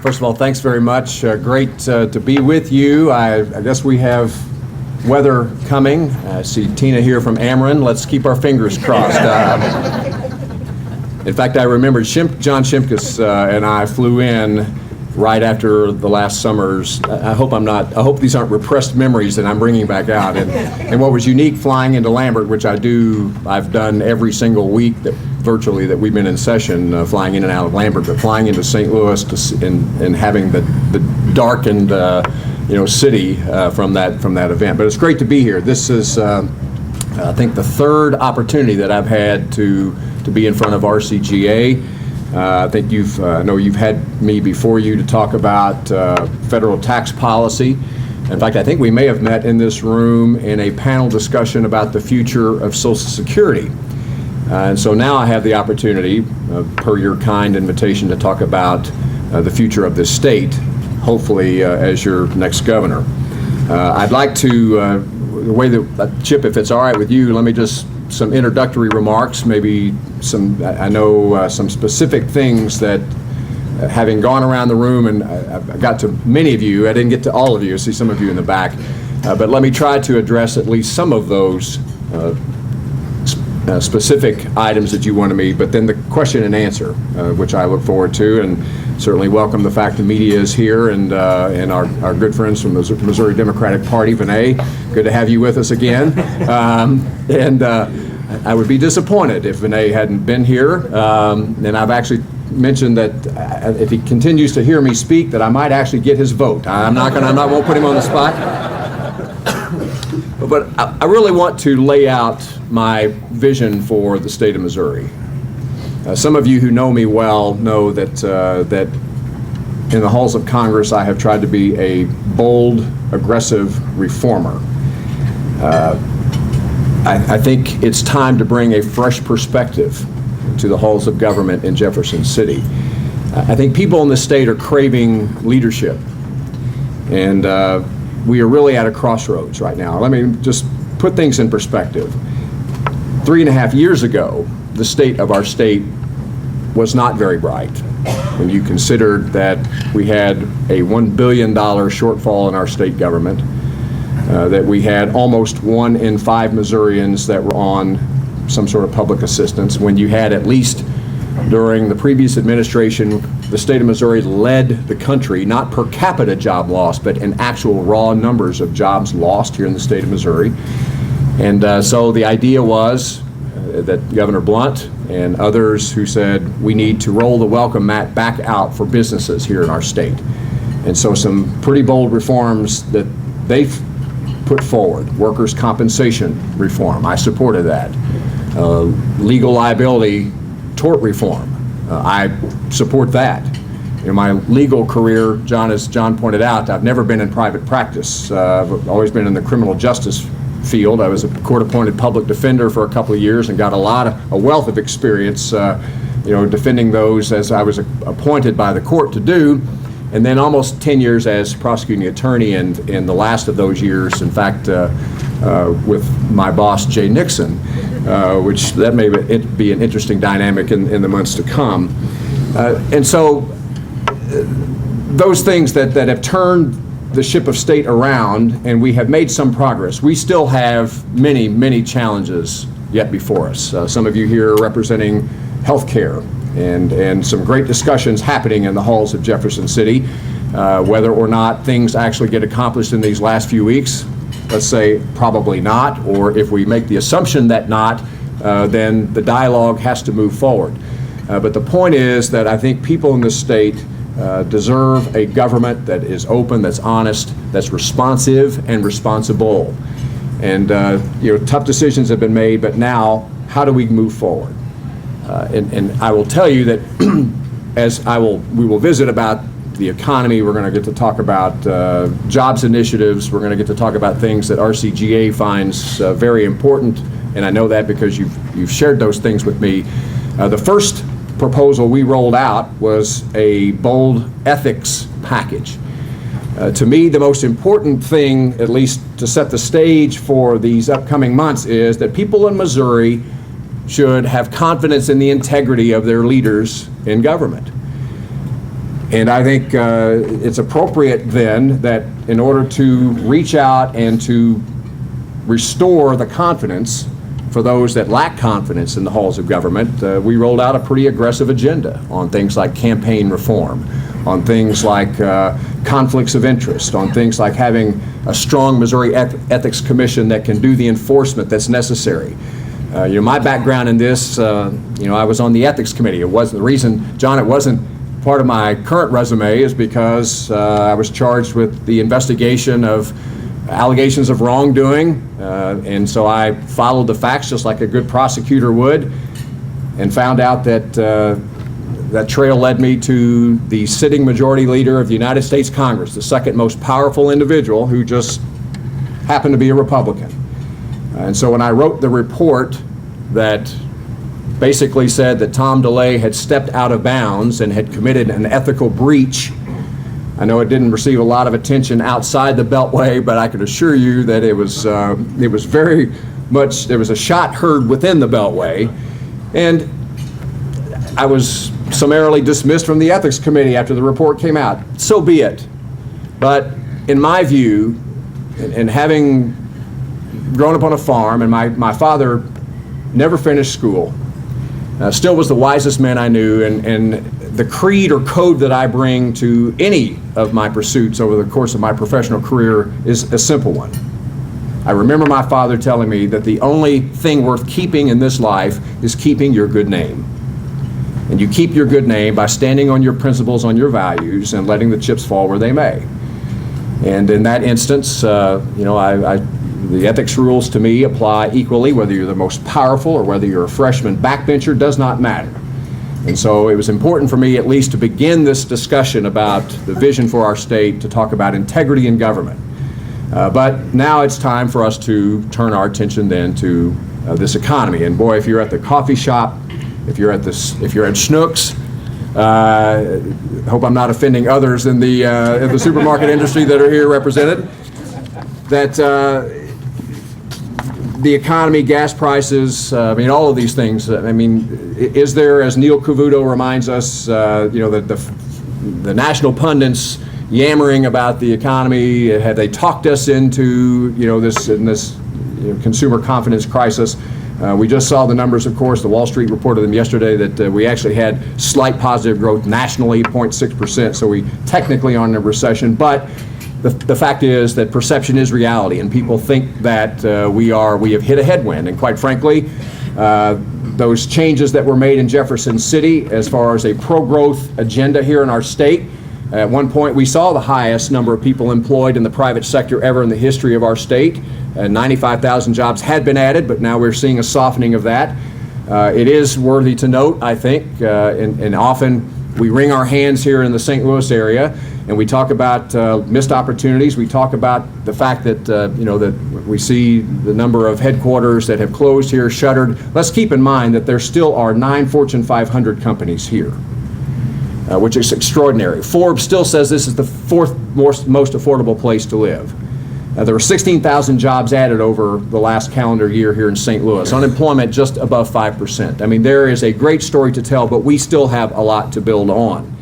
First of all, thanks very much. Great to be with you. I guess we have weather coming. I see Tina here from Ameren. Let's keep our fingers crossed. In fact, I remember John Shimkus and I flew in right after the last summer's. I hope these aren't repressed memories that I'm bringing back out. And what was unique flying into Lambert, which I've done every single week virtually that we've been in session, flying in and out of Lambert, but flying into St. Louis and having the darkened city from that event. But it's great to be here. This is I think the third opportunity that I've had to be in front of RCGA. I think I know you've had me before you to talk about federal tax policy. In fact, I think we may have met in this room in a panel discussion about the future of Social Security. And so now I have the opportunity, per your kind invitation, to talk about the future of this state, hopefully as your next governor. I'd like to, the way that, Chip, if it's all right with you, let me just some introductory remarks, maybe some specific things that, having gone around the room, and I got to many of you, I didn't get to all of you, I see some of you in the back, but let me try to address at least some of those specific items that you wanted me, but then the question and answer, which I look forward to, and certainly welcome the fact the media is here, and our good friends from the Missouri Democratic Party. Vinay, good to have you with us again. And I would be disappointed if Vinay hadn't been here. And I've actually mentioned that if he continues to hear me speak, that I might actually get his vote. I won't put him on the spot. But I really want to lay out my vision for the state of Missouri. Some of you who know me well know that in the halls of Congress I have tried to be a bold, aggressive reformer. I think it's time to bring a fresh perspective to the halls of government in Jefferson City. I think people in the state are craving leadership, and we are really at a crossroads right now. Let me just put things in perspective. 3.5 years ago, the state of our state was not very bright. When you considered that we had a $1 billion shortfall in our state government, that we had almost 1 in 5 Missourians that were on some sort of public assistance, when you had, at least during the previous administration, the state of Missouri led the country, not per capita job loss, but in actual raw numbers of jobs lost here in the state of Missouri. And so the idea was that Governor Blunt and others who said we need to roll the welcome mat back out for businesses here in our state. And so some pretty bold reforms that they've put forward. Workers' compensation reform, I supported that. Legal liability tort reform, I support that. In my legal career, as John pointed out, I've never been in private practice. I've always been in the criminal justice field. I was a court-appointed public defender for a couple of years and got a wealth of experience, defending those as I was appointed by the court to do, and then almost 10 years as prosecuting attorney, and in the last of those years, in fact, with my boss, Jay Nixon, which that may be an interesting dynamic in the months to come. And so those things that have turned the ship of state around, and we have made some progress. We still have many, many challenges yet before us. Some of you here are representing health care, and some great discussions happening in the halls of Jefferson City. Whether or not things actually get accomplished in these last few weeks, let's say probably not, or if we make the assumption that not, then the dialogue has to move forward. But the point is that I think people in this state deserve a government that is open, that's honest, that's responsive and responsible. And tough decisions have been made, but now how do we move forward? And I will tell you that we will visit about the economy. We're going to get to talk about jobs initiatives. We're going to get to talk about things that RCGA finds very important, and I know that because you've shared those things with me. The first proposal we rolled out was a bold ethics package. To me, the most important thing, at least to set the stage for these upcoming months, is that people in Missouri should have confidence in the integrity of their leaders in government. And I think it's appropriate then that in order to reach out and to restore the confidence for those that lack confidence in the halls of government, we rolled out a pretty aggressive agenda on things like campaign reform, on things like conflicts of interest, on things like having a strong Missouri Ethics Commission that can do the enforcement that's necessary. My background in this, I was on the Ethics Committee. It wasn't the reason, John, it wasn't part of my current resume is because I was charged with the investigation of allegations of wrongdoing, and so I followed the facts just like a good prosecutor would, and found out that that trail led me to the sitting majority leader of the United States Congress, the second most powerful individual, who just happened to be a Republican. And so when I wrote the report that basically said that Tom DeLay had stepped out of bounds and had committed an ethical breach, I know it didn't receive a lot of attention outside the Beltway, but I can assure you that it was very much, there was a shot heard within the Beltway, and I was summarily dismissed from the Ethics Committee after the report came out. So be it. But in my view, and having grown up on a farm, and my father never finished school, still was the wisest man I knew, and the creed or code that I bring to any of my pursuits over the course of my professional career is a simple one. I remember my father telling me that the only thing worth keeping in this life is keeping your good name. And you keep your good name by standing on your principles, on your values, and letting the chips fall where they may. And in that instance, the ethics rules to me apply equally, whether you're the most powerful or whether you're a freshman backbencher, does not matter. And so it was important for me at least to begin this discussion about the vision for our state, to talk about integrity in government. But now it's time for us to turn our attention then to this economy. And boy, if you're at the coffee shop, if you're at Schnucks, hope I'm not offending others in the supermarket industry that are here represented, that the economy, gas prices, all of these things. Is there, as Neil Cavuto reminds us, the national pundits yammering about the economy? Have they talked us into this consumer confidence crisis? We just saw the numbers, of course. The Wall Street reported them yesterday that we actually had slight positive growth nationally, 0.6%. So we technically are in a recession, but the fact is that perception is reality, and people think that we have hit a headwind. And quite frankly, those changes that were made in Jefferson City as far as a pro-growth agenda here in our state, at one point we saw the highest number of people employed in the private sector ever in the history of our state. 95,000 jobs had been added, but now we're seeing a softening of that. It is worthy to note, I think, and often we wring our hands here in the St. Louis area, and we talk about missed opportunities. We talk about the fact that that we see the number of headquarters that have closed here, shuttered. Let's keep in mind that there still are 9 Fortune 500 companies here, which is extraordinary. Forbes still says this is the 4th most affordable place to live. There were 16,000 jobs added over the last calendar year here in St. Louis. Unemployment just above 5%. There is a great story to tell, but we still have a lot to build on.